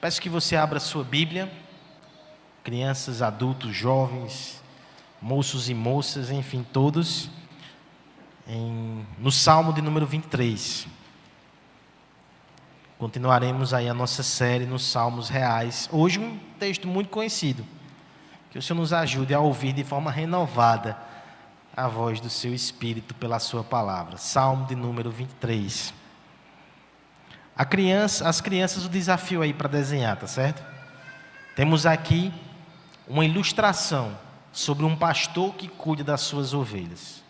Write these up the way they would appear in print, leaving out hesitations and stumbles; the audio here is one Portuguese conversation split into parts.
Peço que você abra sua Bíblia, crianças, adultos, jovens, moços e moças, enfim, todos, no Salmo de número 23. Continuaremos aí a nossa série nos Salmos Reais. Hoje um texto muito conhecido. Que o Senhor nos ajude a ouvir de forma renovada a voz do seu Espírito pela sua palavra. Salmo de número 23. As crianças, o desafio aí para desenhar, tá certo? Temos aqui uma ilustração sobre um pastor que cuida das suas ovelhas.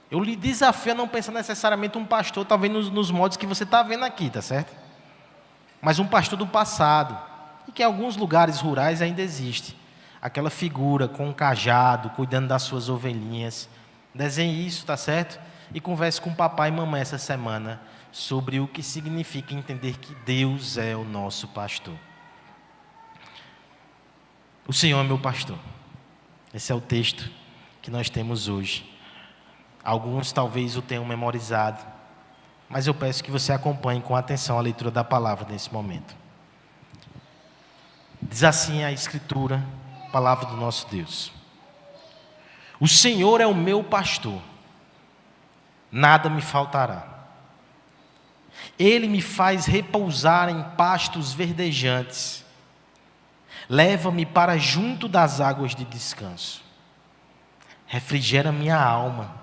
Eu lhe desafio a não pensar necessariamente um pastor, talvez nos modos que você está vendo aqui, tá certo? Mas um pastor do passado, e que em alguns lugares rurais ainda existe. Aquela figura com um cajado, cuidando das suas ovelhinhas. Desenhe isso, tá certo? E converse com o papai e mamãe essa semana sobre o que significa entender que Deus é o nosso pastor. O Senhor é meu pastor. Esse é o texto que nós temos hoje. Alguns talvez o tenham memorizado, mas eu peço que você acompanhe com atenção a leitura da palavra nesse momento. Diz assim a Escritura, a palavra do nosso Deus. O Senhor é o meu pastor, nada me faltará. Ele me faz repousar em pastos verdejantes. Leva-me para junto das águas de descanso. Refrigera minha alma.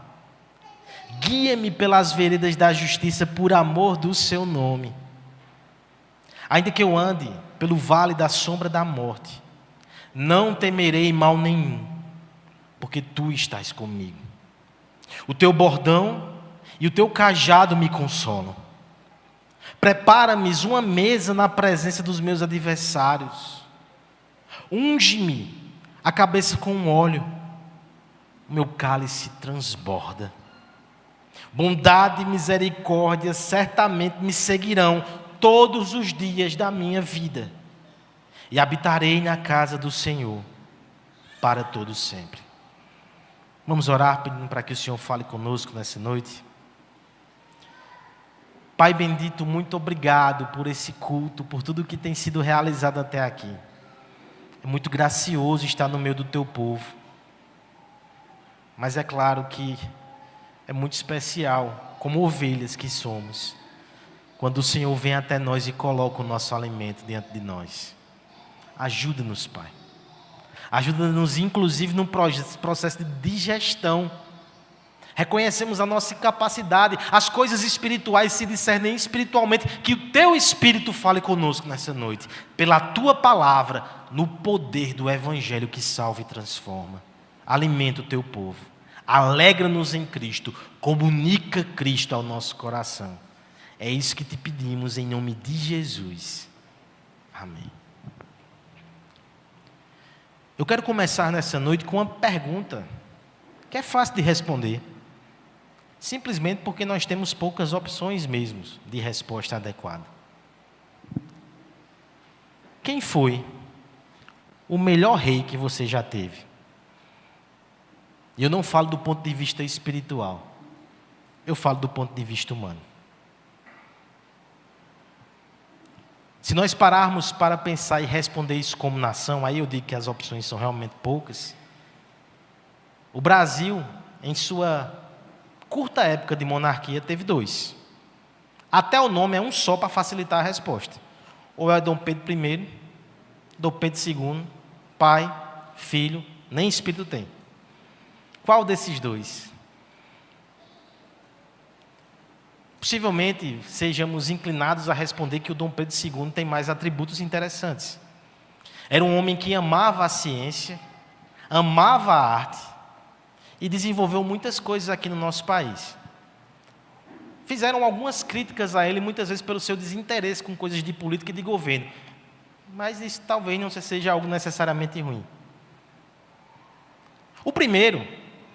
Guia-me pelas veredas da justiça por amor do seu nome. Ainda que eu ande pelo vale da sombra da morte, não temerei mal nenhum, porque tu estás comigo. O teu bordão e o teu cajado me consolam. Prepara-me uma mesa na presença dos meus adversários. Unge-me a cabeça com óleo. O meu cálice transborda. Bondade e misericórdia certamente me seguirão todos os dias da minha vida. E habitarei na casa do Senhor para todo sempre. Vamos orar pedindo para que o Senhor fale conosco nessa noite. Pai bendito, muito obrigado por esse culto, por tudo que tem sido realizado até aqui. É muito gracioso estar no meio do teu povo. Mas é claro que é muito especial, como ovelhas que somos, quando o Senhor vem até nós e coloca o nosso alimento diante de nós. Ajuda-nos, Pai. Ajuda-nos, inclusive, no processo de digestão. Reconhecemos a nossa incapacidade, as coisas espirituais se discernem espiritualmente, que o teu Espírito fale conosco nessa noite, pela tua palavra, no poder do Evangelho que salva e transforma. Alimenta o teu povo, alegra-nos em Cristo, comunica Cristo ao nosso coração. É isso que te pedimos em nome de Jesus. Amém. Eu quero começar nessa noite com uma pergunta, que é fácil de responder. Simplesmente porque nós temos poucas opções mesmo de resposta adequada. Quem foi o melhor rei que você já teve? E eu não falo do ponto de vista espiritual. Eu falo do ponto de vista humano. Se nós pararmos para pensar e responder isso como nação, aí eu digo que as opções são realmente poucas. O Brasil, em sua curta época de monarquia, teve 2. Até o nome é um só para facilitar a resposta. Ou é Dom Pedro I, Dom Pedro II, Pai, Filho, nem Espírito tem. Qual desses 2? Possivelmente sejamos inclinados a responder que o Dom Pedro II tem mais atributos interessantes. Era um homem que amava a ciência, amava a arte, e desenvolveu muitas coisas aqui no nosso país. Fizeram algumas críticas a ele, muitas vezes pelo seu desinteresse com coisas de política e de governo. Mas isso talvez não seja algo necessariamente ruim. O primeiro,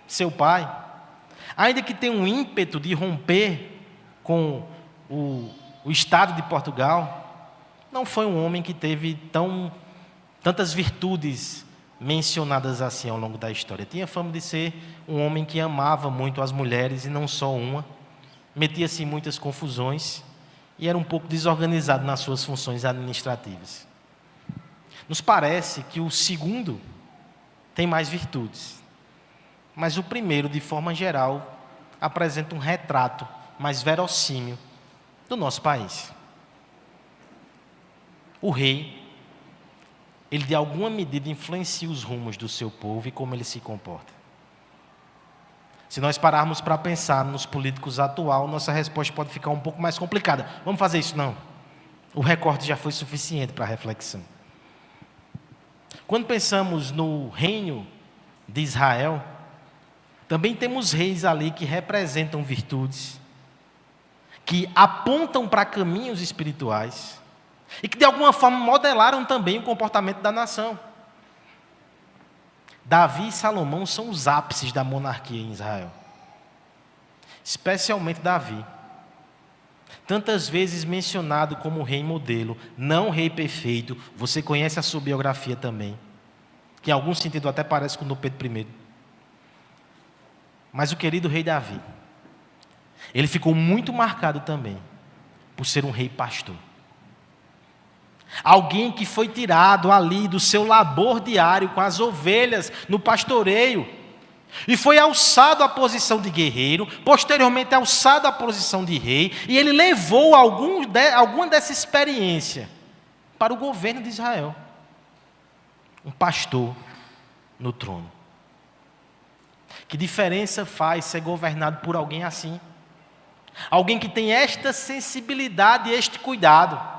seu pai, ainda que tenha um ímpeto de romper com o Estado de Portugal, não foi um homem que teve tantas virtudes mencionadas assim ao longo da história. Tinha fama de ser um homem que amava muito as mulheres, e não só uma. Metia-se em muitas confusões, e era um pouco desorganizado nas suas funções administrativas. Nos parece que o segundo tem mais virtudes, mas o primeiro, de forma geral, apresenta um retrato mais verossímil do nosso país. O rei, ele de alguma medida influencia os rumos do seu povo e como ele se comporta. Se nós pararmos para pensar nos políticos atuais, nossa resposta pode ficar um pouco mais complicada. Vamos fazer isso? Não. O recorte já foi suficiente para a reflexão. Quando pensamos no reino de Israel, também temos reis ali que representam virtudes, que apontam para caminhos espirituais e que de alguma forma modelaram também o comportamento da nação. Davi e Salomão são os ápices da monarquia em Israel. Especialmente Davi. Tantas vezes mencionado como rei modelo, não rei perfeito. Você conhece a sua biografia também, que em algum sentido até parece com o do Pedro I. Mas o querido rei Davi, ele ficou muito marcado também por ser um rei pastor. Alguém que foi tirado ali do seu labor diário com as ovelhas no pastoreio e foi alçado à posição de guerreiro, posteriormente alçado à posição de rei, e ele levou alguma dessa experiência para o governo de Israel. Um pastor no trono. Que diferença faz ser governado por alguém assim? Alguém que tem esta sensibilidade e este cuidado.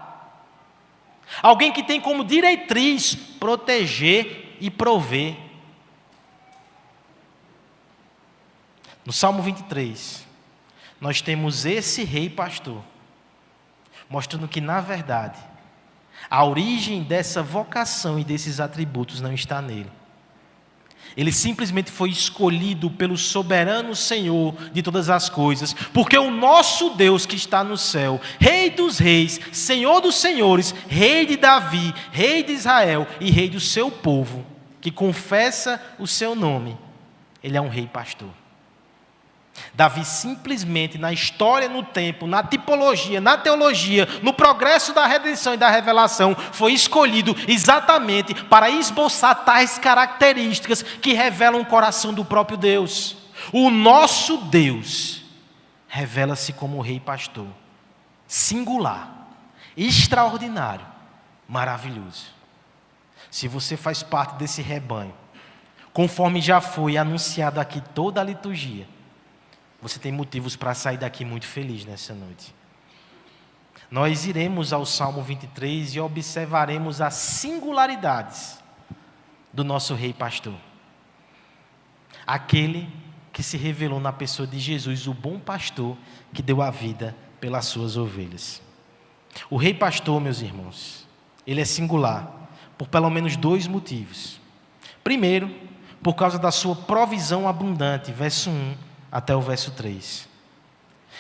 Alguém que tem como diretriz proteger e prover. No Salmo 23, nós temos esse rei pastor, mostrando que, na verdade, a origem dessa vocação e desses atributos não está nele. Ele simplesmente foi escolhido pelo soberano Senhor de todas as coisas, porque o nosso Deus que está no céu, Rei dos reis, Senhor dos senhores, Rei de Davi, Rei de Israel e Rei do seu povo, que confessa o seu nome, ele é um rei pastor. Davi simplesmente na história, no tempo, na tipologia, na teologia, no progresso da redenção e da revelação, foi escolhido exatamente para esboçar tais características que revelam o coração do próprio Deus. O nosso Deus revela-se como rei pastor, singular, extraordinário, maravilhoso. Se você faz parte desse rebanho, conforme já foi anunciado aqui toda a liturgia, você tem motivos para sair daqui muito feliz nessa noite. Nós iremos ao Salmo 23 e observaremos as singularidades do nosso rei pastor. Aquele que se revelou na pessoa de Jesus, o bom pastor que deu a vida pelas suas ovelhas. O rei pastor, meus irmãos, ele é singular por pelo menos dois motivos. Primeiro, por causa da sua provisão abundante, verso 1 até o verso 3.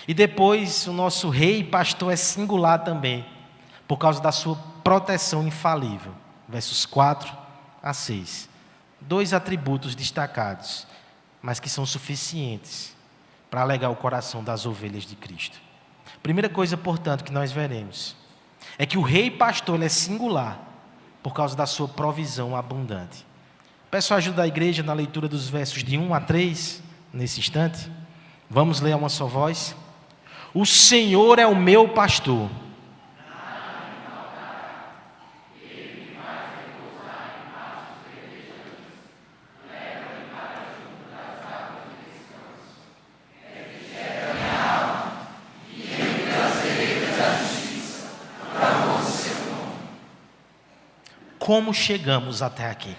E depois, o nosso rei e pastor é singular também, por causa da sua proteção infalível, versos 4 a 6. Dois atributos destacados, mas que são suficientes para alegar o coração das ovelhas de Cristo. Primeira coisa, portanto, que nós veremos, é que o rei pastor é singular, por causa da sua provisão abundante. Peço a ajuda da igreja na leitura dos versos de 1 a 3, nesse instante. Vamos ler a uma só voz. O Senhor é o meu pastor. Como chegamos até aqui?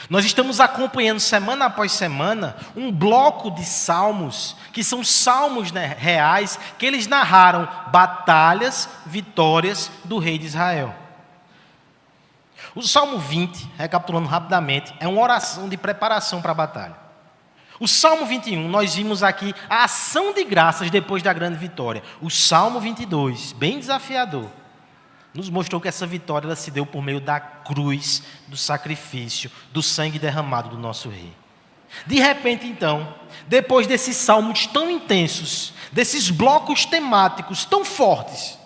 Nós estamos acompanhando semana após semana um bloco de salmos, que são salmos reais, que eles narraram batalhas, vitórias do rei de Israel. O Salmo 20, recapitulando rapidamente, é uma oração de preparação para a batalha. O Salmo 21, nós vimos aqui a ação de graças depois da grande vitória. O Salmo 22, bem desafiador, nos mostrou que essa vitória ela se deu por meio da cruz, do sacrifício, do sangue derramado do nosso rei. De repente, então, depois desses salmos tão intensos, desses blocos temáticos tão fortes,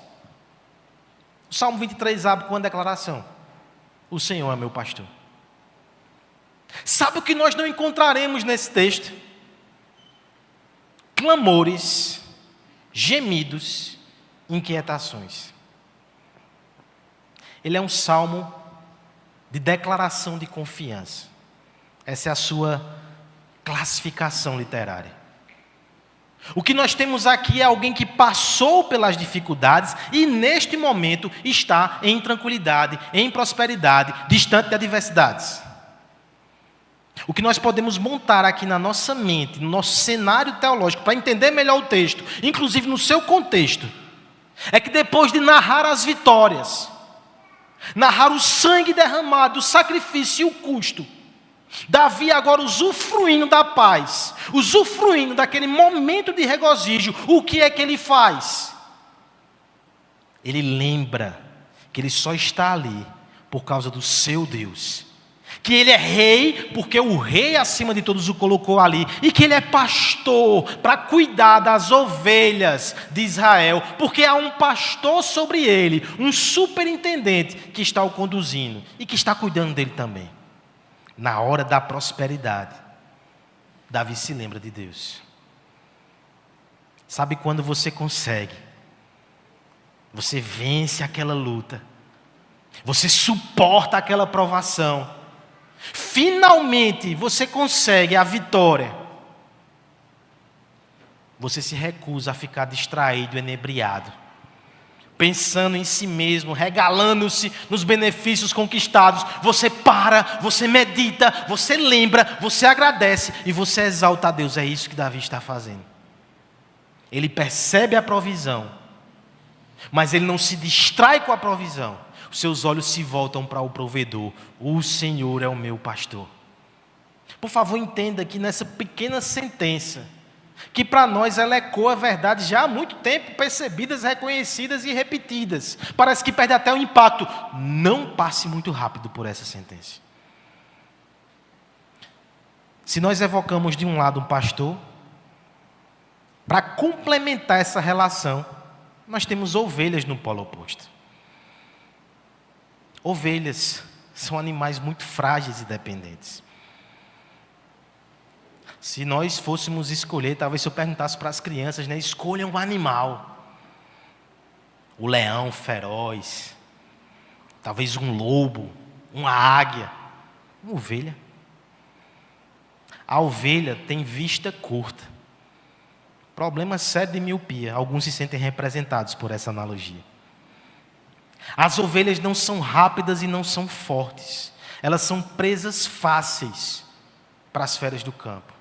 o Salmo 23 abre com uma declaração: o Senhor é meu pastor. Sabe o que nós não encontraremos nesse texto? Clamores, gemidos, inquietações. Ele é um salmo de declaração de confiança. Essa é a sua classificação literária. O que nós temos aqui é alguém que passou pelas dificuldades e neste momento está em tranquilidade, em prosperidade, distante de adversidades. O que nós podemos montar aqui na nossa mente, no nosso cenário teológico, para entender melhor o texto, inclusive no seu contexto, é que depois de narrar as vitórias, narrar o sangue derramado, o sacrifício e o custo, Davi agora usufruindo da paz, usufruindo daquele momento de regozijo, o que é que ele faz? Ele lembra que ele só está ali por causa do seu Deus, que ele é rei porque o rei acima de todos o colocou ali, e que ele é pastor para cuidar das ovelhas de Israel, porque há um pastor sobre ele, um superintendente que está o conduzindo e que está cuidando dele também. Na hora da prosperidade, Davi se lembra de Deus. Sabe quando você consegue? Você vence aquela luta, você suporta aquela provação, finalmente você consegue a vitória. Você se recusa a ficar distraído, enebriado, pensando em si mesmo, regalando-se nos benefícios conquistados. Você para, você medita, você lembra, você agradece e você exalta a Deus. É isso que Davi está fazendo. Ele percebe a provisão, mas ele não se distrai com a provisão. Os seus olhos se voltam para o provedor. O Senhor é o meu pastor. Por favor, entenda que nessa pequena sentença, que para nós ela ecoa verdades já há muito tempo percebidas, reconhecidas e repetidas. Parece que perde até o impacto. Não passe muito rápido por essa sentença. Se nós evocamos de um lado um pastor, para complementar essa relação, nós temos ovelhas no polo oposto. Ovelhas são animais muito frágeis e dependentes. Se nós fôssemos escolher, talvez se eu perguntasse para as crianças, né, escolham um animal. O leão feroz, talvez um lobo, uma águia, uma ovelha. A ovelha tem vista curta. Problema sério de miopia. Alguns se sentem representados por essa analogia. As ovelhas não são rápidas e não são fortes. Elas são presas fáceis para as feras do campo.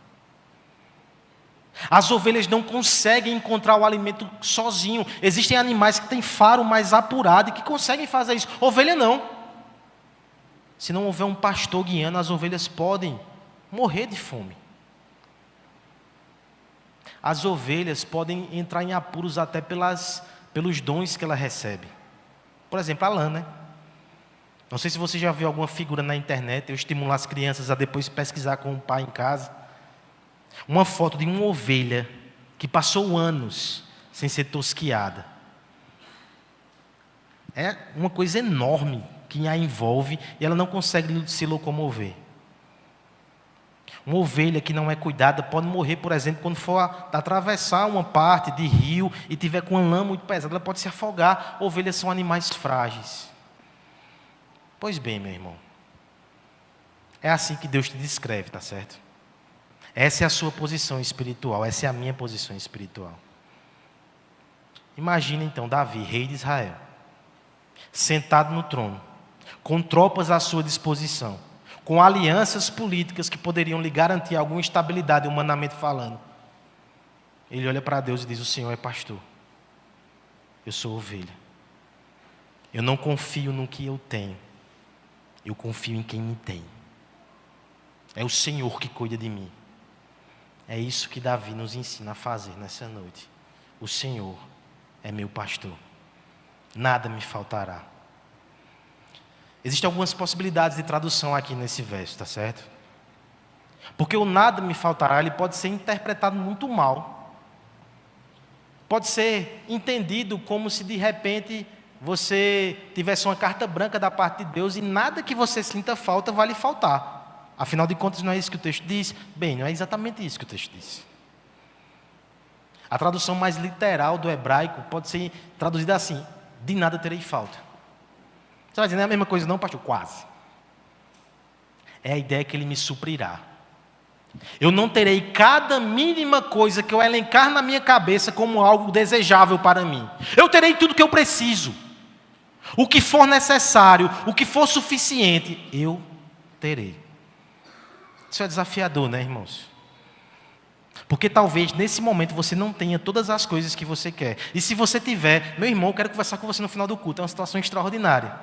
As ovelhas não conseguem encontrar o alimento sozinho. Existem animais que têm faro mais apurado e que conseguem fazer isso. Ovelha não. Se não houver um pastor guiando, as ovelhas podem morrer de fome. As ovelhas podem entrar em apuros até pelos dons que ela recebe. Por exemplo, a lã, né? Não sei se você já viu alguma figura na internet. Eu estimulo as crianças a depois pesquisar com o pai em casa. Uma foto de uma ovelha que passou anos sem ser tosquiada. É uma coisa enorme que a envolve e ela não consegue se locomover. Uma ovelha que não é cuidada pode morrer, por exemplo, quando for atravessar uma parte de rio e tiver com uma lã muito pesada, ela pode se afogar. Ovelhas são animais frágeis. Pois bem, meu irmão, é assim que Deus te descreve, tá certo? Essa é a sua posição espiritual, essa é a minha posição espiritual. Imagina então Davi, rei de Israel, sentado no trono, com tropas à sua disposição, com alianças políticas que poderiam lhe garantir alguma estabilidade, humanamente falando. Ele olha para Deus e diz: o Senhor é pastor, eu sou ovelha. Eu não confio no que eu tenho, eu confio em quem me tem. É o Senhor que cuida de mim. É isso que Davi nos ensina a fazer nessa noite. O Senhor é meu pastor, nada me faltará. Existem algumas possibilidades de tradução aqui nesse verso, tá certo? Porque o nada me faltará, ele pode ser interpretado muito mal. Pode ser entendido como se de repente você tivesse uma carta branca da parte de Deus e nada que você sinta falta vai lhe faltar. Afinal de contas, não é isso que o texto diz? Bem, não é exatamente isso que o texto diz. A tradução mais literal do hebraico pode ser traduzida assim: de nada terei falta. Você vai dizer, não é a mesma coisa não, pastor? Quase. É a ideia que ele me suprirá. Eu não terei cada mínima coisa que eu elencar na minha cabeça como algo desejável para mim. Eu terei tudo que eu preciso. O que for necessário, o que for suficiente, eu terei. Isso é desafiador, né, irmãos? Porque talvez nesse momento você não tenha todas as coisas que você quer. E se você tiver, meu irmão, eu quero conversar com você no final do culto. É uma situação extraordinária.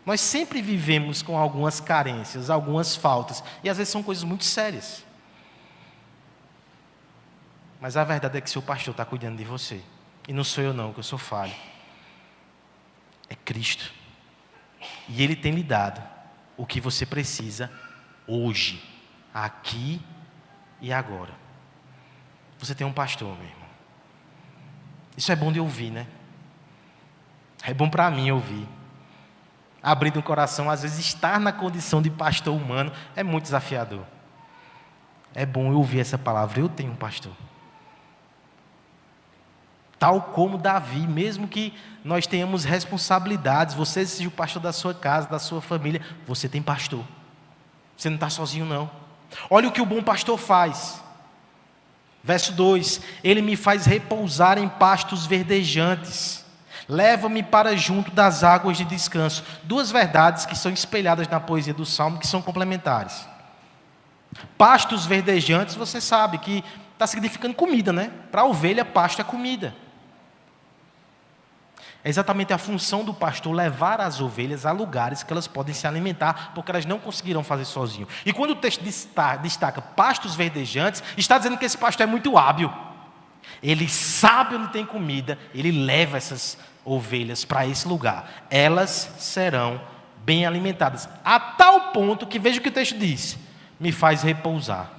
Nós sempre vivemos com algumas carências, algumas faltas. E às vezes são coisas muito sérias. Mas a verdade é que seu pastor está cuidando de você. E não sou eu não, que eu sou falho. É Cristo. E Ele tem lhe dado o que você precisa hoje, aqui e agora. Você tem um pastor, meu irmão. Isso é bom de ouvir, né? É bom para mim ouvir. Abrindo o coração, às vezes estar na condição de pastor humano é muito desafiador. É bom eu ouvir essa palavra, eu tenho um pastor. Tal como Davi, mesmo que nós tenhamos responsabilidades, você seja o pastor da sua casa, da sua família, você tem pastor. Você não está sozinho não. Olha o que o bom pastor faz. Verso 2, ele me faz repousar em pastos verdejantes. Leva-me para junto das águas de descanso. Duas verdades que são espelhadas na poesia do Salmo, que são complementares. Pastos verdejantes, você sabe que está significando comida, né? Para a ovelha, pasto é comida. É exatamente a função do pastor levar as ovelhas a lugares que elas podem se alimentar, porque elas não conseguirão fazer sozinho. E quando o texto destaca pastos verdejantes, está dizendo que esse pastor é muito hábil. Ele sabe onde tem comida, ele leva essas ovelhas para esse lugar. Elas serão bem alimentadas, a tal ponto que, veja o que o texto diz, me faz repousar.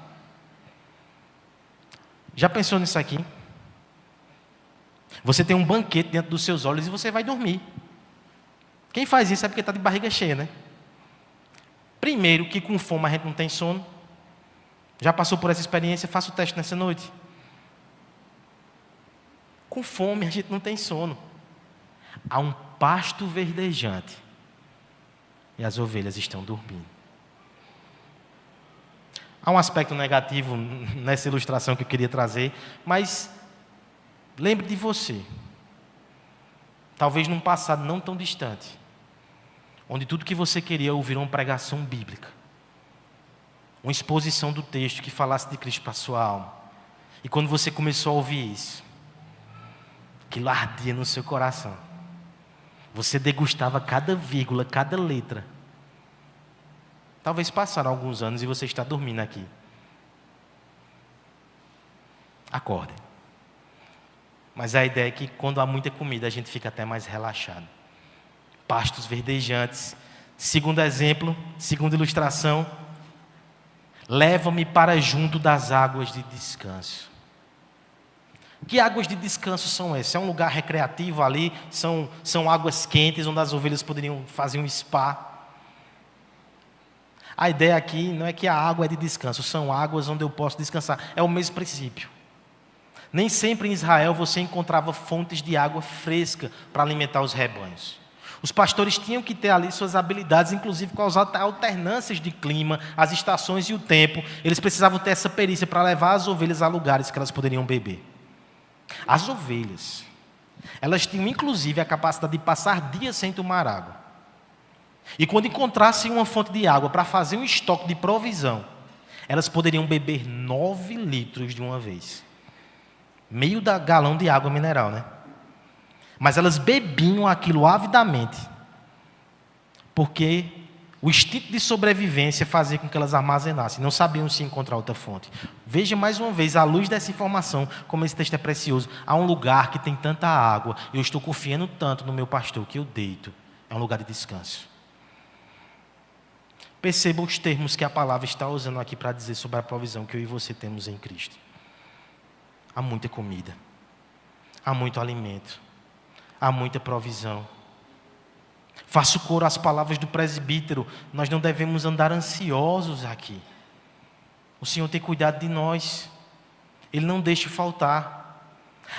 Já pensou nisso aqui? Você tem um banquete dentro dos seus olhos e você vai dormir. Quem faz isso é porque está de barriga cheia, né? Primeiro, que com fome a gente não tem sono. Já passou por essa experiência? Faça o teste nessa noite. Com fome a gente não tem sono. Há um pasto verdejante e as ovelhas estão dormindo. Há um aspecto negativo nessa ilustração que eu queria trazer, mas lembre de você, talvez num passado não tão distante, onde tudo que você queria ouvir uma pregação bíblica, uma exposição do texto que falasse de Cristo para a sua alma. E quando você começou a ouvir isso, aquilo ardia no seu coração. Você degustava cada vírgula, cada letra. Talvez passaram alguns anos e você está dormindo aqui. Acorde. Mas a ideia é que quando há muita comida, a gente fica até mais relaxado. Pastos verdejantes. Segundo exemplo, segunda ilustração. Leva-me para junto das águas de descanso. Que águas de descanso são essas? É um lugar recreativo ali? São águas quentes, onde as ovelhas poderiam fazer um spa? A ideia aqui não é que a água é de descanso, são águas onde eu posso descansar. É o mesmo princípio. Nem sempre em Israel você encontrava fontes de água fresca para alimentar os rebanhos. Os pastores tinham que ter ali suas habilidades, inclusive com as alternâncias de clima, as estações e o tempo. Eles precisavam ter essa perícia para levar as ovelhas a lugares que elas poderiam beber. As ovelhas, elas tinham inclusive a capacidade de passar dias sem tomar água. E quando encontrassem uma fonte de água para fazer um estoque de provisão, elas poderiam beber 9 litros de uma vez. Meio galão de água mineral, né? Mas elas bebiam aquilo avidamente, porque o instinto de sobrevivência fazia com que elas armazenassem, não sabiam se encontrar outra fonte. Veja mais uma vez, à luz dessa informação, como esse texto é precioso. Há um lugar que tem tanta água, eu estou confiando tanto no meu pastor que eu deito. É um lugar de descanso. Perceba os termos que a palavra está usando aqui para dizer sobre a provisão que eu e você temos em Cristo. Há muita comida, há muito alimento, há muita provisão. Faço coro às palavras do presbítero, nós não devemos andar ansiosos aqui. O Senhor tem cuidado de nós, Ele não deixa faltar.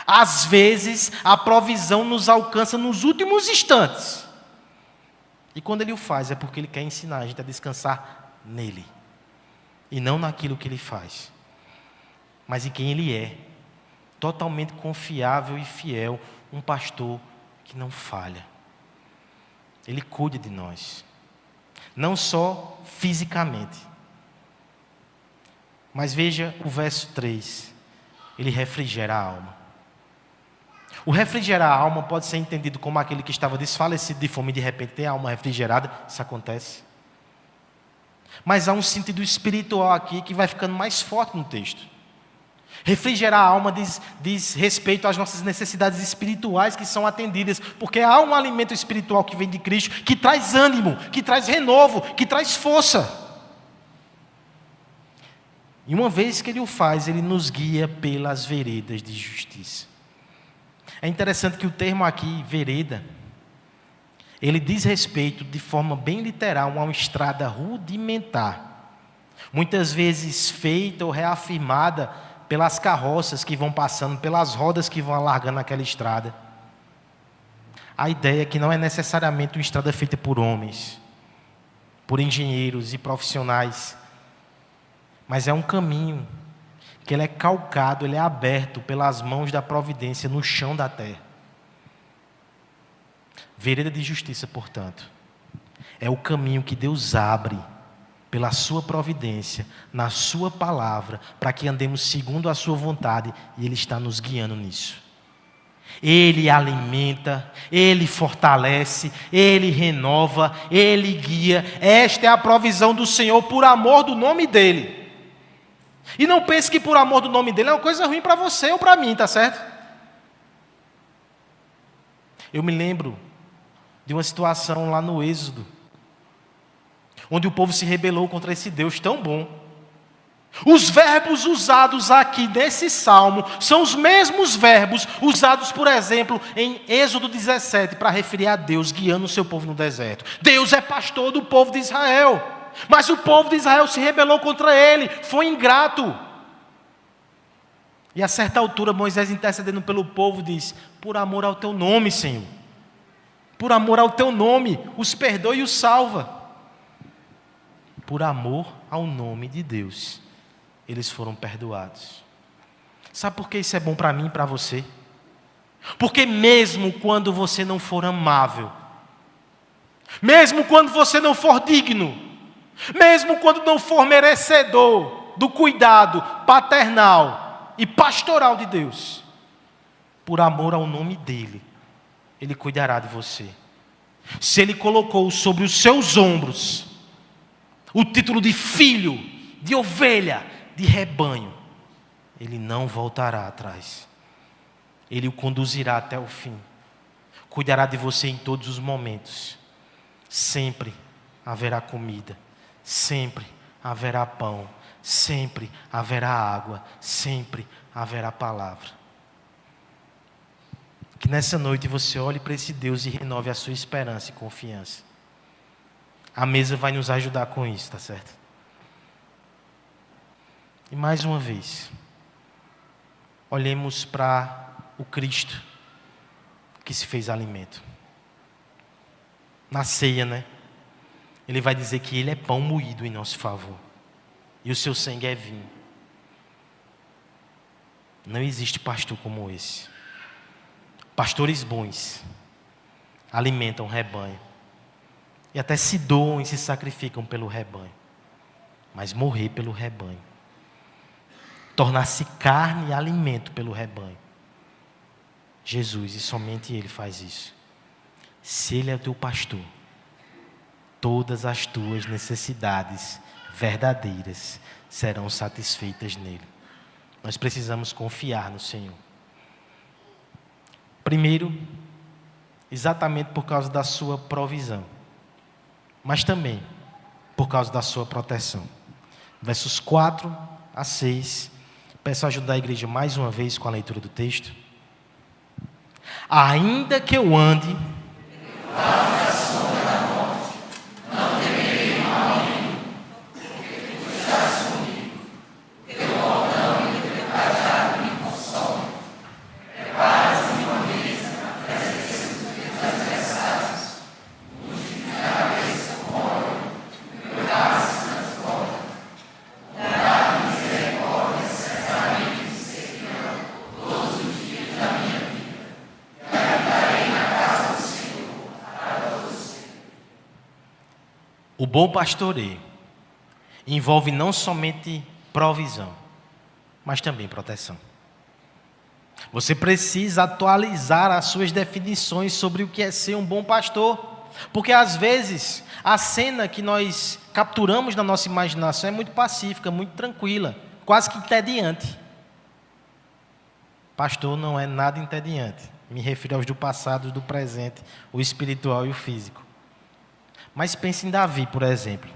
Às vezes, a provisão nos alcança nos últimos instantes. E quando Ele o faz, é porque Ele quer ensinar a gente a descansar nele. E não naquilo que Ele faz. Mas em quem Ele é. Totalmente confiável e fiel. Um pastor que não falha. Ele cuida de nós. Não só fisicamente. Mas veja o verso 3. Ele refrigera a alma. O refrigerar a alma pode ser entendido como aquele que estava desfalecido de fome e de repente tem a alma refrigerada. Isso acontece. Mas há um sentido espiritual aqui que vai ficando mais forte no texto. Refrigerar a alma diz respeito às nossas necessidades espirituais que são atendidas. Porque há um alimento espiritual que vem de Cristo que traz ânimo, que traz renovo, que traz força. E uma vez que Ele o faz, Ele nos guia pelas veredas de justiça. É interessante que o termo aqui, vereda, ele diz respeito de forma bem literal a uma estrada rudimentar. Muitas vezes feita ou reafirmada pelas carroças que vão passando, pelas rodas que vão alargando aquela estrada. A ideia é que não é necessariamente uma estrada feita por homens, por engenheiros e profissionais, mas é um caminho que ele é calcado, ele é aberto pelas mãos da providência no chão da terra. Vereda de justiça, portanto, é o caminho que Deus abre pela sua providência, na sua palavra, para que andemos segundo a sua vontade, e Ele está nos guiando nisso. Ele alimenta, Ele fortalece, Ele renova, Ele guia. Esta é a provisão do Senhor por amor do nome dEle. E não pense que por amor do nome dEle é uma coisa ruim para você ou para mim, tá certo? Eu me lembro de uma situação lá no Êxodo, onde o povo se rebelou contra esse Deus tão bom. Os verbos usados aqui nesse salmo são os mesmos verbos usados, por exemplo, em Êxodo 17, para referir a Deus guiando o seu povo no deserto. Deus é pastor do povo de Israel. Mas o povo de Israel se rebelou contra ele, foi ingrato. E a certa altura Moisés, intercedendo pelo povo, diz: por amor ao teu nome, Senhor, por amor ao teu nome, os perdoa e os salva. Por amor ao nome de Deus, eles foram perdoados. Sabe por que isso é bom para mim e para você? Porque mesmo quando você não for amável, mesmo quando você não for digno, mesmo quando não for merecedor do cuidado paternal e pastoral de Deus, por amor ao nome dEle, Ele cuidará de você. Se Ele colocou sobre os seus ombros o título de filho, de ovelha, de rebanho, Ele não voltará atrás. Ele o conduzirá até o fim. Cuidará de você em todos os momentos. Sempre haverá comida. Sempre haverá pão, sempre haverá água, sempre haverá palavra. Que nessa noite você olhe para esse Deus e renove a sua esperança e confiança. A mesa vai nos ajudar com isso, tá certo? E mais uma vez, olhemos para o Cristo que se fez alimento. Na ceia, né? Ele vai dizer que Ele é pão moído em nosso favor. E o seu sangue é vinho. Não existe pastor como esse. Pastores bons alimentam o rebanho. E até se doam e se sacrificam pelo rebanho. Mas morrer pelo rebanho. Tornar-se carne e alimento pelo rebanho. Jesus, e somente Ele faz isso. Se Ele é o teu pastor, todas as tuas necessidades verdadeiras serão satisfeitas nele. Nós precisamos confiar no Senhor. Primeiro, exatamente por causa da sua provisão. Mas também por causa da sua proteção. Versos 4 a 6. Peço ajuda da igreja mais uma vez com a leitura do texto. Ainda que eu ande O bom pastoreio envolve não somente provisão, mas também proteção. Você precisa atualizar as suas definições sobre o que é ser um bom pastor, porque às vezes a cena que nós capturamos na nossa imaginação é muito pacífica, muito tranquila, quase que entediante. Pastor não é nada entediante. Me refiro aos do passado, do presente, o espiritual e o físico. Mas pense em Davi, por exemplo.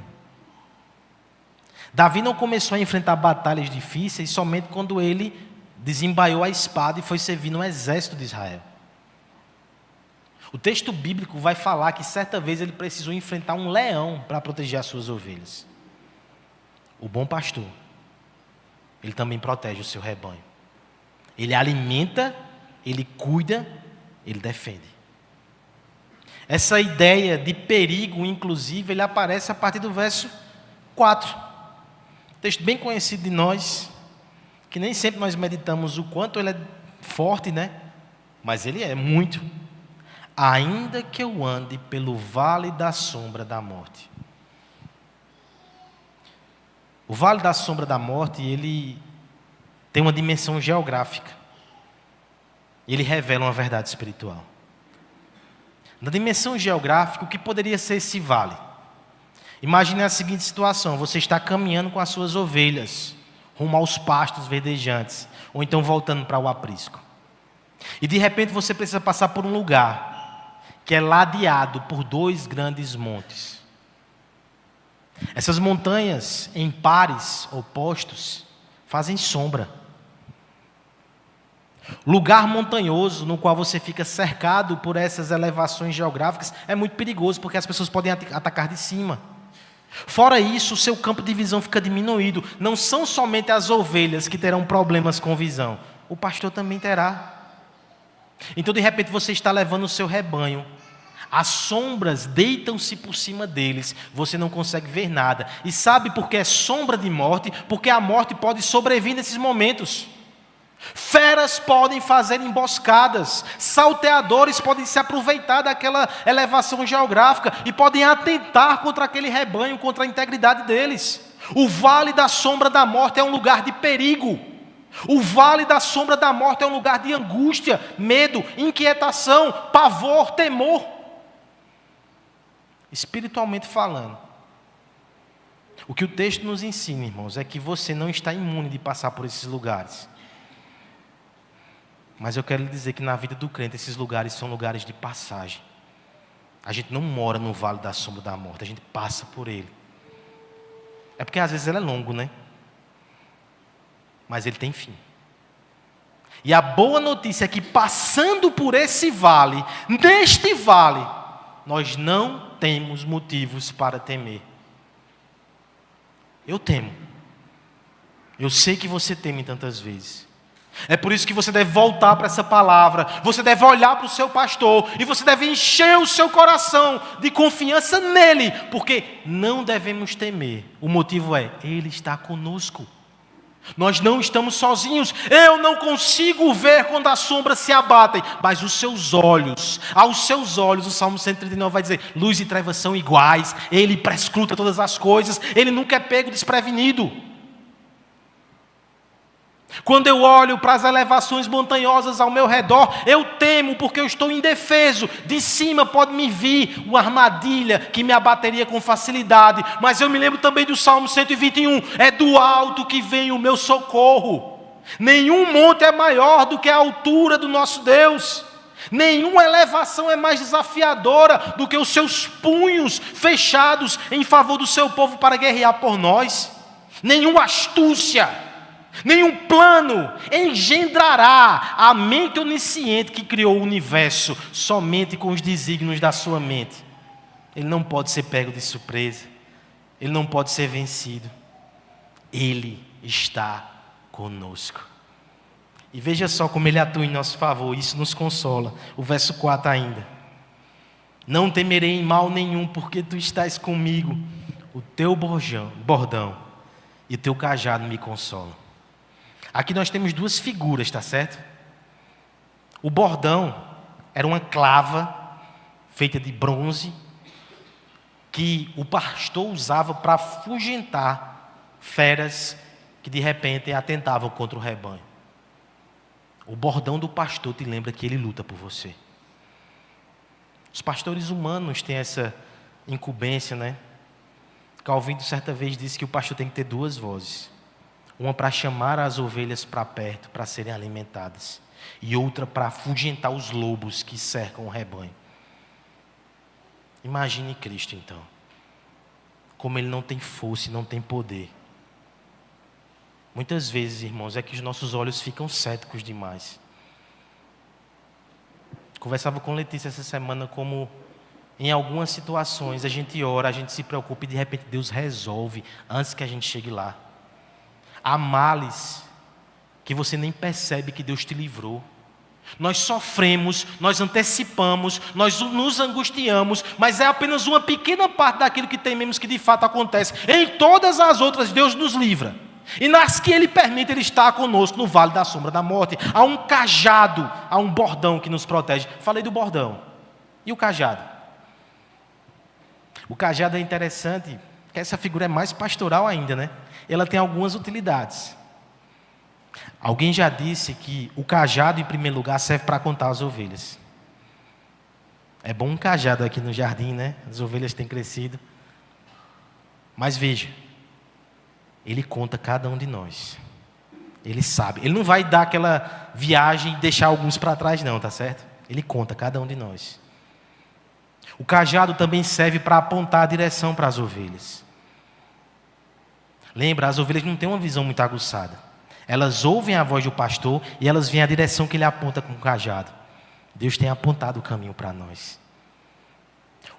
Davi não começou a enfrentar batalhas difíceis somente quando ele desembaiou a espada e foi servir no exército de Israel. O texto bíblico vai falar que certa vez ele precisou enfrentar um leão para proteger as suas ovelhas. O bom pastor, ele também protege o seu rebanho. Ele alimenta, ele cuida, ele defende. Essa ideia de perigo, inclusive, ele aparece a partir do verso 4. Texto bem conhecido de nós, que nem sempre nós meditamos o quanto ele é forte, né? Mas ele é muito. Ainda que eu ande pelo vale da sombra da morte. O vale da sombra da morte, ele tem uma dimensão geográfica. Ele revela uma verdade espiritual. Na dimensão geográfica, o que poderia ser esse vale? Imagine a seguinte situação: você está caminhando com as suas ovelhas rumo aos pastos verdejantes, ou então voltando para o aprisco. E de repente você precisa passar por um lugar que é ladeado por 2 grandes montes. Essas montanhas, em pares opostos, fazem sombra. Lugar montanhoso no qual você fica cercado por essas elevações geográficas é muito perigoso, porque as pessoas podem atacar de cima. Fora isso, o seu campo de visão fica diminuído. Não são somente as ovelhas que terão problemas com visão, o pastor também terá. Então, de repente, você está levando o seu rebanho, as sombras deitam-se por cima deles, você não consegue ver nada. E sabe por que é sombra de morte? Porque a morte pode sobrevir nesses momentos. Feras podem fazer emboscadas, salteadores podem se aproveitar daquela elevação geográfica e podem atentar contra aquele rebanho, contra a integridade deles. O vale da sombra da morte é um lugar de perigo. O vale da sombra da morte é um lugar de angústia, medo, inquietação, pavor, temor. Espiritualmente falando, o que o texto nos ensina, irmãos, é que você não está imune de passar por esses lugares. Mas eu quero lhe dizer que na vida do crente esses lugares são lugares de passagem. A gente não mora no vale da sombra da morte, a gente passa por ele. É porque às vezes ele é longo, né? Mas ele tem fim. E a boa notícia é que passando por esse vale, neste vale, nós não temos motivos para temer. Eu temo. Eu sei que você teme tantas vezes. É por isso que você deve voltar para essa palavra, você deve olhar para o seu pastor e você deve encher o seu coração de confiança nele, porque não devemos temer. O motivo é, ele está conosco. Nós não estamos sozinhos. Eu não consigo ver quando as sombras se abatem, mas os seus olhos, aos seus olhos, o Salmo 139 vai dizer, luz e trevas são iguais, ele prescruta todas as coisas, ele nunca é pego desprevenido. Quando eu olho para as elevações montanhosas ao meu redor, eu temo porque eu estou indefeso. De cima pode me vir uma armadilha que me abateria com facilidade. Mas eu me lembro também do Salmo 121. É do alto que vem o meu socorro. Nenhum monte é maior do que a altura do nosso Deus. Nenhuma elevação é mais desafiadora do que os seus punhos fechados em favor do seu povo para guerrear por nós. Nenhuma astúcia, nenhum plano engendrará a mente onisciente que criou o universo somente com os desígnios da sua mente. Ele não pode ser pego de surpresa. Ele não pode ser vencido. Ele está conosco. E veja só como Ele atua em nosso favor. Isso nos consola. O verso 4 ainda. Não temerei mal nenhum, porque Tu estás comigo. O Teu bordão e o Teu cajado me consolam. Aqui nós temos duas figuras, tá certo? O bordão era uma clava feita de bronze que o pastor usava para afugentar feras que de repente atentavam contra o rebanho. O bordão do pastor te lembra que ele luta por você. Os pastores humanos têm essa incumbência, né? Calvino certa vez disse que o pastor tem que ter duas vozes. Uma para chamar as ovelhas para perto, para serem alimentadas. E outra para afugentar os lobos que cercam o rebanho. Imagine Cristo então. Como Ele não tem força e não tem poder. Muitas vezes, irmãos, é que os nossos olhos ficam céticos demais. Conversava com Letícia essa semana como em algumas situações a gente ora, a gente se preocupa e de repente Deus resolve antes que a gente chegue lá. Há males que você nem percebe que Deus te livrou. Nós sofremos, nós antecipamos, nós nos angustiamos, mas é apenas uma pequena parte daquilo que tememos que de fato acontece. Em todas as outras, Deus nos livra. E nas que Ele permite, Ele está conosco no vale da sombra da morte. Há um cajado, há um bordão que nos protege. Falei do bordão. E o cajado? O cajado é interessante, que essa figura é mais pastoral ainda, né? Ela tem algumas utilidades. Alguém já disse que o cajado, em primeiro lugar, serve para contar as ovelhas. É bom um cajado aqui no jardim, né? As ovelhas têm crescido. Mas veja, Ele conta cada um de nós. Ele sabe. Ele não vai dar aquela viagem e deixar alguns para trás, não, tá certo? Ele conta cada um de nós. O cajado também serve para apontar a direção para as ovelhas. Lembra, as ovelhas não têm uma visão muito aguçada. Elas ouvem a voz do pastor e elas veem a direção que ele aponta com o cajado. Deus tem apontado o caminho para nós.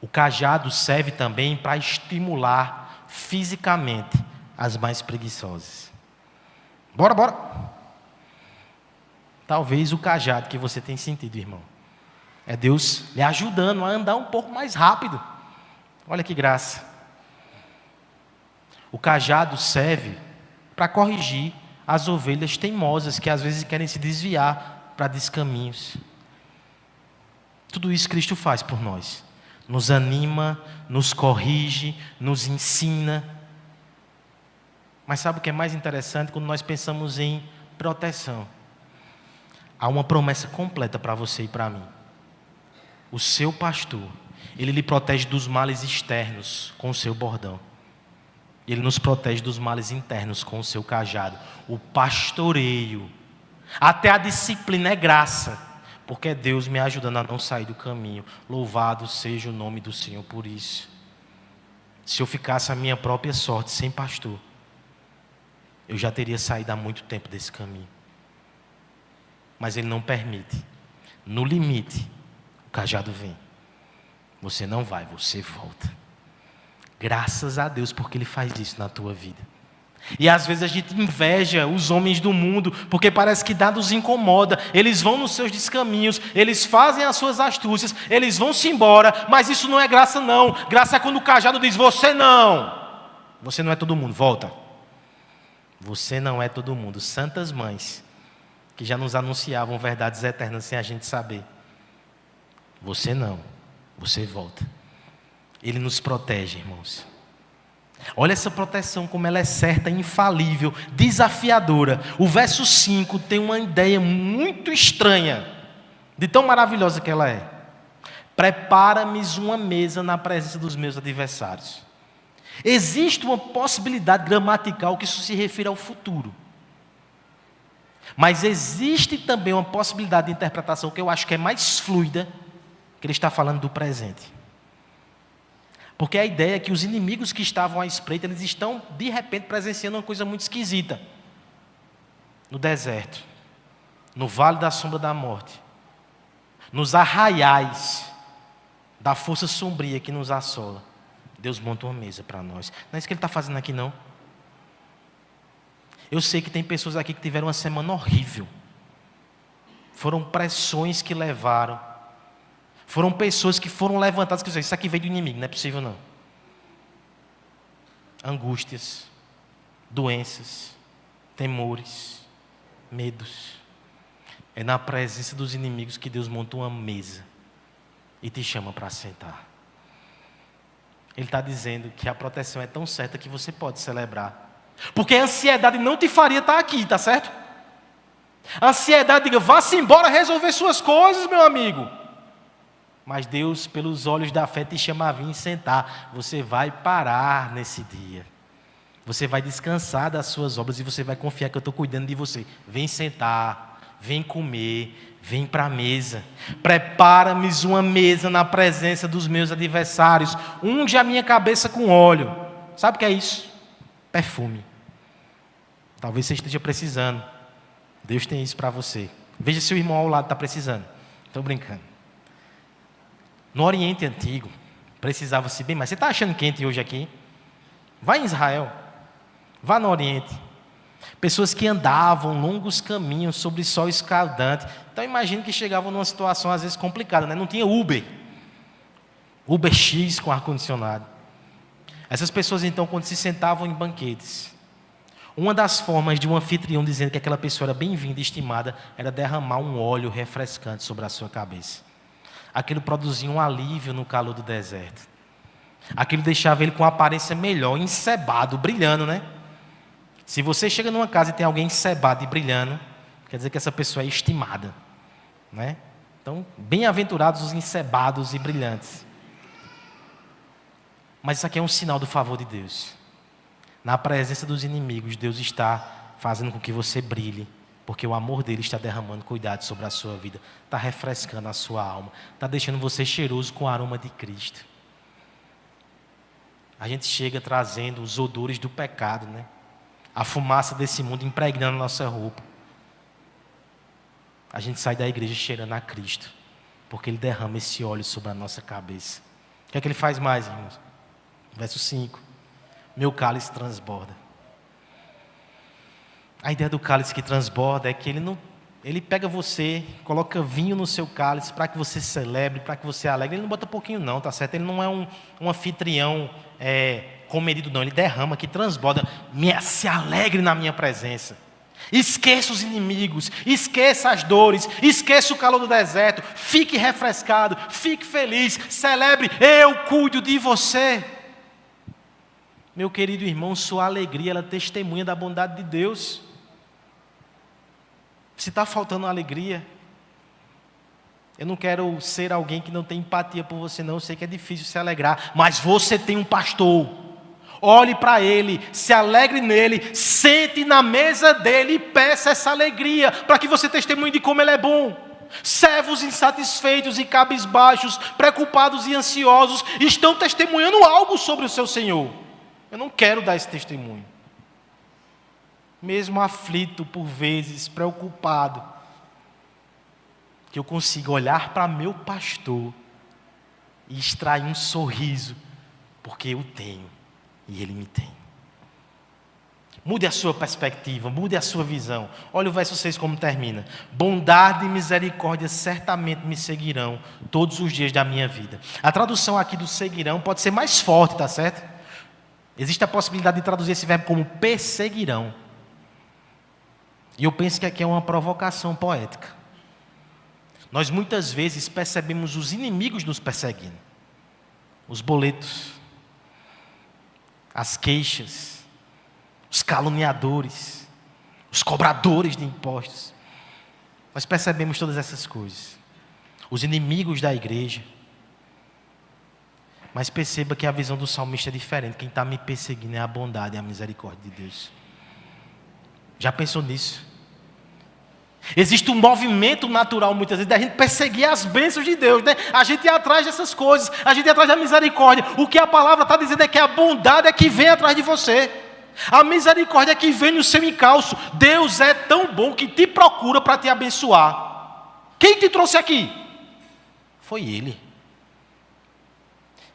O cajado serve também para estimular fisicamente as mais preguiçosas. Bora. Talvez o cajado que você tem sentido, irmão, é Deus lhe ajudando a andar um pouco mais rápido. Olha que graça. O cajado serve para corrigir as ovelhas teimosas que às vezes querem se desviar para descaminhos. Tudo isso Cristo faz por nós. Nos anima, nos corrige, nos ensina. Mas sabe o que é mais interessante? Quando nós pensamos em proteção. Há uma promessa completa para você e para mim. O seu pastor, ele lhe protege dos males externos com o seu bordão. Ele nos protege dos males internos com o seu cajado. O pastoreio, até a disciplina é graça, porque é Deus me ajudando a não sair do caminho. Louvado seja o nome do Senhor por isso. Se eu ficasse a minha própria sorte sem pastor, eu já teria saído há muito tempo desse caminho. Mas Ele não permite. No limite, o cajado vem. Você não vai, você volta. Graças a Deus, porque Ele faz isso na tua vida. E às vezes a gente inveja os homens do mundo, porque parece que nada os incomoda. Eles vão nos seus descaminhos, eles fazem as suas astúcias, eles vão se embora, mas isso não é graça não. Graça é quando o cajado diz, você não é todo mundo, volta. Você não é todo mundo. Santas mães, que já nos anunciavam verdades eternas sem a gente saber. Você não, você volta. Ele nos protege, irmãos. Olha essa proteção, como ela é certa, infalível, desafiadora. O verso 5 tem uma ideia muito estranha, de tão maravilhosa que ela é. Prepara-me uma mesa na presença dos meus adversários. Existe uma possibilidade gramatical que isso se refira ao futuro. Mas existe também uma possibilidade de interpretação que eu acho que é mais fluida, que ele está falando do presente. Porque a ideia é que os inimigos que estavam à espreita, eles estão, de repente, presenciando uma coisa muito esquisita. No deserto, no vale da sombra da morte, nos arraiais da força sombria que nos assola, Deus monta uma mesa para nós. Não é isso que Ele está fazendo aqui, não. Eu sei que tem pessoas aqui que tiveram uma semana horrível. Foram pressões que levaram. Foram pessoas que foram levantadas, que disseram, isso aqui veio do inimigo, não é possível não. Angústias, doenças, temores, medos. É na presença dos inimigos que Deus monta uma mesa e te chama para sentar. Ele está dizendo que a proteção é tão certa que você pode celebrar. Porque a ansiedade não te faria estar aqui, tá certo? A ansiedade diga, vá-se embora resolver suas coisas, meu amigo. Mas Deus, pelos olhos da fé, te chama a vir sentar. Você vai parar nesse dia. Você vai descansar das suas obras e você vai confiar que eu estou cuidando de você. Vem sentar, vem comer, vem para a mesa. Prepara-me uma mesa na presença dos meus adversários. Unge a minha cabeça com óleo. Sabe o que é isso? Perfume. Talvez você esteja precisando. Deus tem isso para você. Veja se o irmão ao lado está precisando. Estou brincando. No Oriente Antigo, precisava-se bem, mas você está achando quente hoje aqui? Vá em Israel. Vá no Oriente. Pessoas que andavam longos caminhos sobre sol escaldante. Então imagine que chegavam numa situação às vezes complicada, né? Não tinha Uber. Uber X com ar-condicionado. Essas pessoas então, quando se sentavam em banquetes, uma das formas de um anfitrião dizendo que aquela pessoa era bem-vinda e estimada era derramar um óleo refrescante sobre a sua cabeça. Aquilo produzia um alívio no calor do deserto. Aquilo deixava ele com uma aparência melhor, encebado, brilhando, né? Se você chega numa casa e tem alguém encebado e brilhando, quer dizer que essa pessoa é estimada, né? Então, bem-aventurados os encebados e brilhantes. Mas isso aqui é um sinal do favor de Deus. Na presença dos inimigos, Deus está fazendo com que você brilhe, porque o amor dele está derramando cuidado sobre a sua vida, está refrescando a sua alma, está deixando você cheiroso com o aroma de Cristo. A gente chega trazendo os odores do pecado, né? A fumaça desse mundo impregnando a nossa roupa. A gente sai da igreja cheirando a Cristo, porque Ele derrama esse óleo sobre a nossa cabeça. O que é que Ele faz mais, irmãos? Verso 5. Meu cálice transborda. A ideia do cálice que transborda é que ele pega você, coloca vinho no seu cálice para que você celebre, para que você alegre. Ele não bota pouquinho não, tá certo? Ele não é um anfitrião comedido não. Ele derrama, que transborda. Se alegre na minha presença. Esqueça os inimigos, esqueça as dores, esqueça o calor do deserto. Fique refrescado, fique feliz, celebre. Eu cuido de você. Meu querido irmão, sua alegria, ela testemunha da bondade de Deus. Se está faltando alegria, eu não quero ser alguém que não tem empatia por você, não. Eu sei que é difícil se alegrar, mas você tem um pastor. Olhe para ele, se alegre nele, sente na mesa dele e peça essa alegria, para que você testemunhe de como ele é bom. Servos insatisfeitos e cabisbaixos, preocupados e ansiosos, estão testemunhando algo sobre o seu Senhor. Eu não quero dar esse testemunho. Mesmo aflito por vezes, preocupado, que eu consiga olhar para meu pastor e extrair um sorriso, porque eu tenho e ele me tem. Mude a sua perspectiva, mude a sua visão. Olha o verso 6 como termina. Bondade e misericórdia certamente me seguirão todos os dias da minha vida. A tradução aqui do seguirão pode ser mais forte, tá certo? Existe a possibilidade de traduzir esse verbo como perseguirão. E eu penso que aqui é uma provocação poética. Nós muitas vezes percebemos os inimigos nos perseguindo. Os boletos, as queixas, os caluniadores, os cobradores de impostos. Nós percebemos todas essas coisas. Os inimigos da igreja. Mas perceba que a visão do salmista é diferente. Quem está me perseguindo é a bondade e a misericórdia de Deus. Já pensou nisso? Existe um movimento natural, muitas vezes, da gente perseguir as bênçãos de Deus, né? A gente ir atrás dessas coisas, a gente ir atrás da misericórdia. O que a palavra está dizendo é que a bondade é que vem atrás de você. A misericórdia é que vem no seu encalço. Deus é tão bom que te procura para te abençoar. Quem te trouxe aqui? Foi Ele.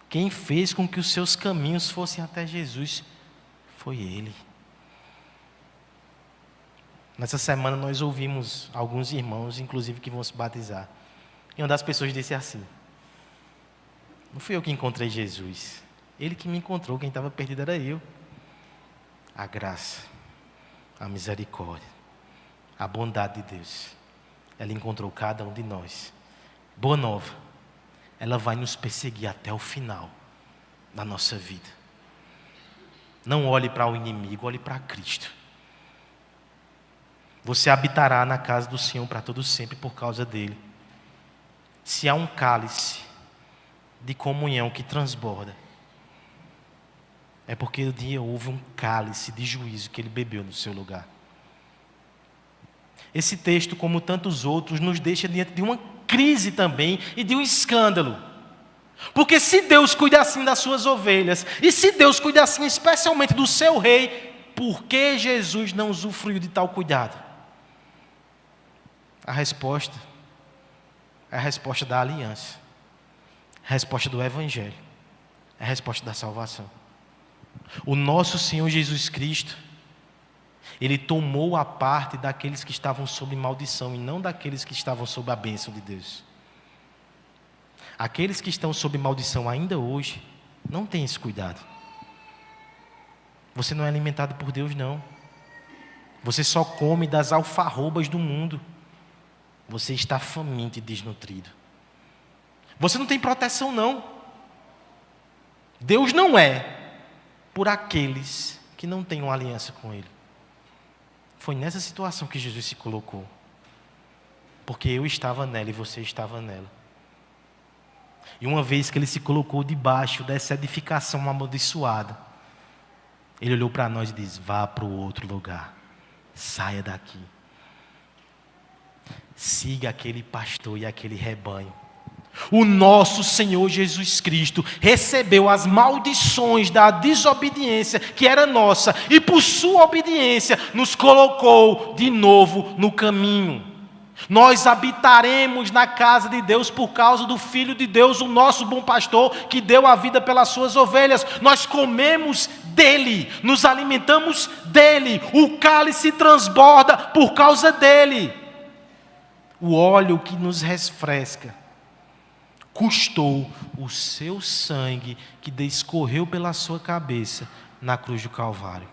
Quem fez com que os seus caminhos fossem até Jesus foi Ele. Nessa semana nós ouvimos alguns irmãos, inclusive, que vão se batizar. E uma das pessoas disse assim: não fui eu que encontrei Jesus, Ele que me encontrou, quem estava perdido era eu. A graça, a misericórdia, a bondade de Deus, ela encontrou cada um de nós. Boa nova, ela vai nos perseguir até o final da nossa vida. Não olhe para o inimigo, olhe para Cristo. Você habitará na casa do Senhor para todo sempre por causa dele. Se há um cálice de comunhão que transborda, é porque um dia houve um cálice de juízo que ele bebeu no seu lugar. Esse texto, como tantos outros, nos deixa diante de uma crise também e de um escândalo. Porque se Deus cuida assim das suas ovelhas, e se Deus cuida assim especialmente do seu rei, por que Jesus não usufruiu de tal cuidado? A resposta é a resposta da aliança, a resposta do Evangelho, é a resposta da salvação. O nosso Senhor Jesus Cristo, Ele tomou a parte daqueles que estavam sob maldição e não daqueles que estavam sob a bênção de Deus. Aqueles que estão sob maldição ainda hoje, não têm esse cuidado. Você não é alimentado por Deus, não. Você só come das alfarrobas do mundo. Você está faminto e desnutrido. Você não tem proteção, não. Deus não é por aqueles que não têm uma aliança com Ele. Foi nessa situação que Jesus se colocou. Porque eu estava nela e você estava nela. E uma vez que Ele se colocou debaixo dessa edificação amaldiçoada, Ele olhou para nós e disse: vá para o outro lugar. Saia daqui. Siga aquele pastor e aquele rebanho. O nosso Senhor Jesus Cristo recebeu as maldições da desobediência que era nossa, e por sua obediência nos colocou de novo no caminho. Nós habitaremos na casa de Deus por causa do Filho de Deus, o nosso bom pastor, que deu a vida pelas suas ovelhas. Nós comemos dele, nos alimentamos dele, o cálice transborda por causa dele. O óleo que nos refresca custou o seu sangue que descorreu pela sua cabeça na cruz do Calvário.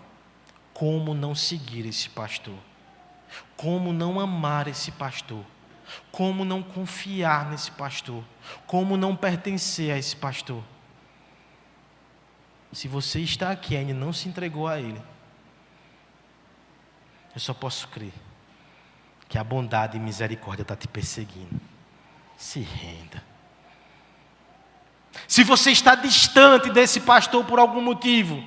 Como não seguir esse pastor? Como não amar esse pastor? Como não confiar nesse pastor? Como não pertencer a esse pastor? Se você está aqui e ainda não se entregou a Ele, eu só posso crer que a bondade e misericórdia está te perseguindo. Se renda. Se você está distante desse pastor por algum motivo,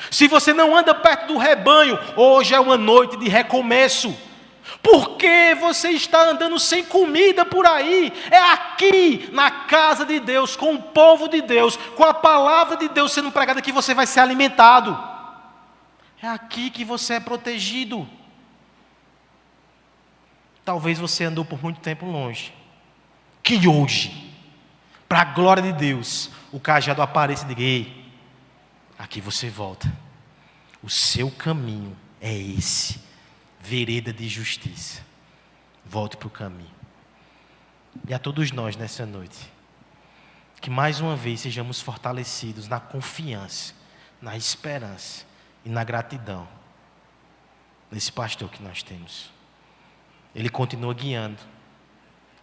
se você não anda perto do rebanho, hoje é uma noite de recomeço. Por que você está andando sem comida por aí? É aqui, na casa de Deus, com o povo de Deus, com a palavra de Deus sendo pregada, que você vai ser alimentado. É aqui que você é protegido. Talvez você andou por muito tempo longe. Que hoje, para a glória de Deus, o cajado apareça e diga: ei, aqui você volta. O seu caminho é esse. Vereda de justiça. Volte para o caminho. E a todos nós nessa noite, que mais uma vez sejamos fortalecidos na confiança, na esperança e na gratidão nesse pastor que nós temos. Ele continua guiando.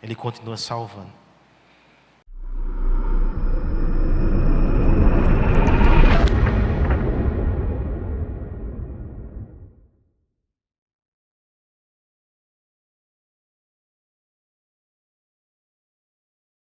Ele continua salvando.